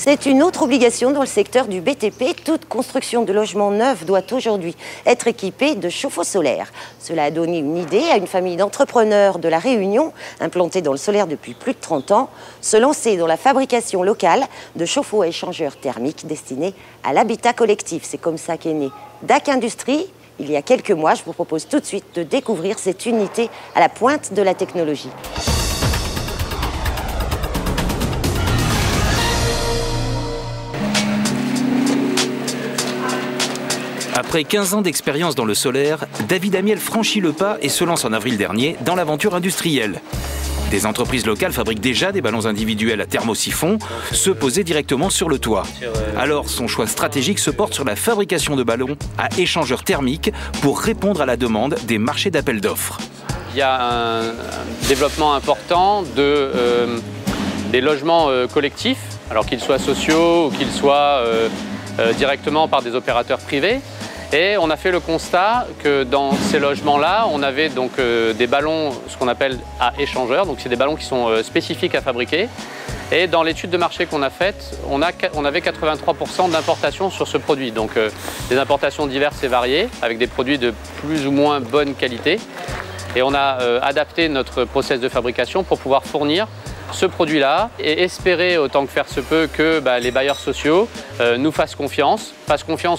C'est une autre obligation dans le secteur du BTP. Toute construction de logement neuf doit aujourd'hui être équipée de chauffe-eau solaire. Cela a donné une idée à une famille d'entrepreneurs de La Réunion, implantée dans le solaire depuis plus de 30 ans, se lancer dans la fabrication locale de chauffe-eau échangeurs thermiques destinés à l'habitat collectif. C'est comme ça qu'est né DAC Industrie. Il y a quelques mois, je vous propose tout de suite de découvrir cette unité à la pointe de la technologie. Après 15 ans d'expérience dans le solaire, David Amiel franchit le pas et se lance en avril dernier dans l'aventure industrielle. Des entreprises locales fabriquent déjà des ballons individuels à thermosiphon, ceux posés directement sur le toit. Alors son choix stratégique se porte sur la fabrication de ballons à échangeurs thermiques pour répondre à la demande des marchés d'appel d'offres. Il y a un développement important des logements collectifs, alors qu'ils soient sociaux ou qu'ils soient directement par des opérateurs privés. Et on a fait le constat que dans ces logements-là, on avait donc des ballons, ce qu'on appelle à échangeurs, donc c'est des ballons qui sont spécifiques à fabriquer. Et dans l'étude de marché qu'on a faite, on avait 83% d'importations sur ce produit, donc des importations diverses et variées, avec des produits de plus ou moins bonne qualité. Et on a adapté notre process de fabrication pour pouvoir fournir ce produit-là et espérer autant que faire se peut que les bailleurs sociaux nous fassent confiance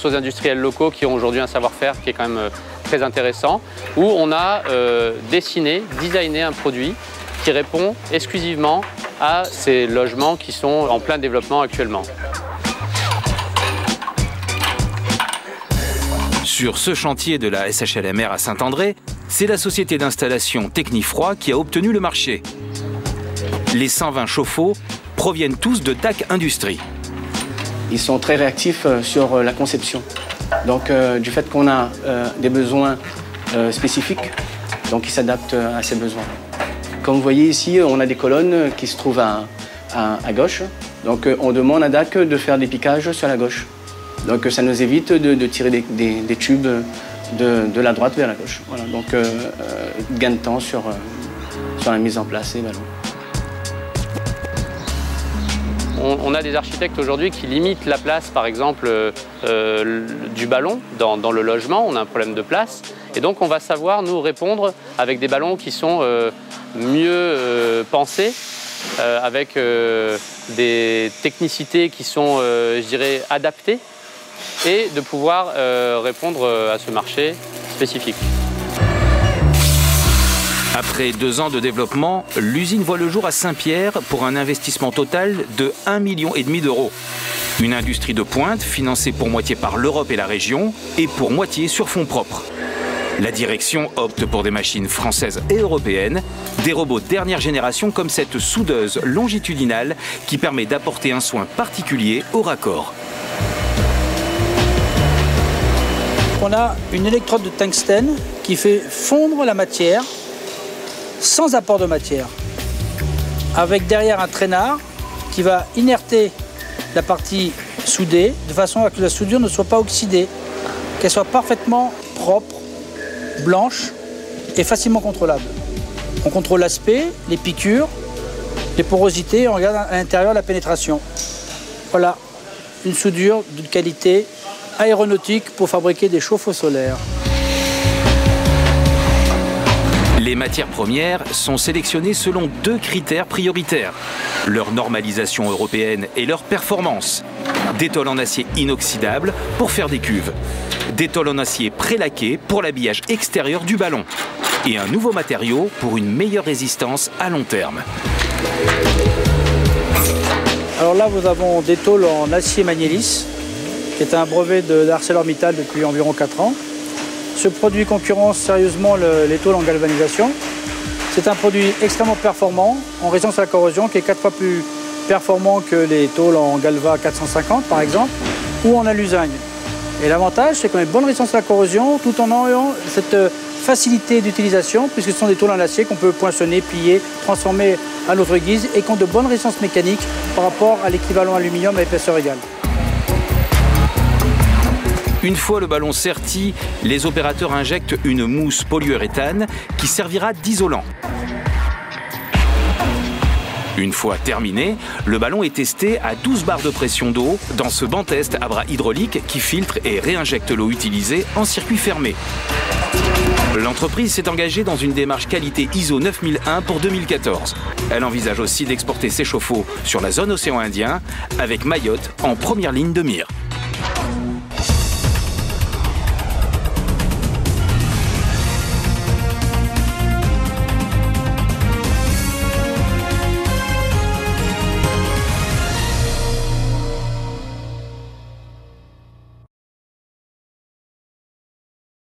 aux industriels locaux qui ont aujourd'hui un savoir-faire qui est quand même très intéressant, où on a designé un produit qui répond exclusivement à ces logements qui sont en plein développement actuellement. Sur ce chantier de la SHLMR à Saint-André, c'est la société d'installation Technifroid qui a obtenu le marché. Les 120 chauffe-eau proviennent tous de DAC Industrie. Ils sont très réactifs sur la conception. Donc du fait qu'on a des besoins spécifiques, donc ils s'adaptent à ces besoins. Comme vous voyez ici, on a des colonnes qui se trouvent à gauche. Donc on demande à DAC de faire des piquages sur la gauche. Donc ça nous évite de tirer des tubes de la droite vers la gauche. Voilà, donc gain de temps sur la mise en place des ballons. On a des architectes aujourd'hui qui limitent la place, par exemple, du ballon dans le logement. On a un problème de place. Et donc, on va savoir nous répondre avec des ballons qui sont mieux pensés, avec des technicités qui sont, je dirais, adaptées, et de pouvoir répondre à ce marché spécifique. Après 2 ans de développement, l'usine voit le jour à Saint-Pierre pour un investissement total de 1,5 million d'euros. Une industrie de pointe financée pour moitié par l'Europe et la région et pour moitié sur fonds propres. La direction opte pour des machines françaises et européennes, des robots dernière génération comme cette soudeuse longitudinale qui permet d'apporter un soin particulier au raccord. On a une électrode de tungstène qui fait fondre la matière sans apport de matière, avec derrière un traînard qui va inerter la partie soudée de façon à que la soudure ne soit pas oxydée, qu'elle soit parfaitement propre, blanche et facilement contrôlable. On contrôle l'aspect, les piqûres, les porosités, on regarde à l'intérieur la pénétration. Voilà, une soudure de qualité aéronautique pour fabriquer des chauffe-eau solaires. Les matières premières sont sélectionnées selon 2 critères prioritaires. Leur normalisation européenne et leur performance. Des tôles en acier inoxydable pour faire des cuves. Des tôles en acier prélaquées pour l'habillage extérieur du ballon. Et un nouveau matériau pour une meilleure résistance à long terme. Alors là, nous avons des tôles en acier Magnélis, qui est un brevet d'ArcelorMittal depuis environ 4 ans. Ce produit concurrence sérieusement les tôles en galvanisation. C'est un produit extrêmement performant en résistance à la corrosion qui est 4 fois plus performant que les tôles en Galva 450 par exemple ou en alusagne. Et l'avantage c'est qu'on a une bonne résistance à la corrosion tout en ayant cette facilité d'utilisation puisque ce sont des tôles en acier qu'on peut poinçonner, plier, transformer à notre guise et qui ont de bonnes résistances mécaniques par rapport à l'équivalent aluminium à épaisseur égale. Une fois le ballon serti, les opérateurs injectent une mousse polyuréthane qui servira d'isolant. Une fois terminé, le ballon est testé à 12 bars de pression d'eau dans ce banc test à bras hydraulique qui filtre et réinjecte l'eau utilisée en circuit fermé. L'entreprise s'est engagée dans une démarche qualité ISO 9001 pour 2014. Elle envisage aussi d'exporter ses chauffe-eau sur la zone océan Indien, avec Mayotte en première ligne de mire.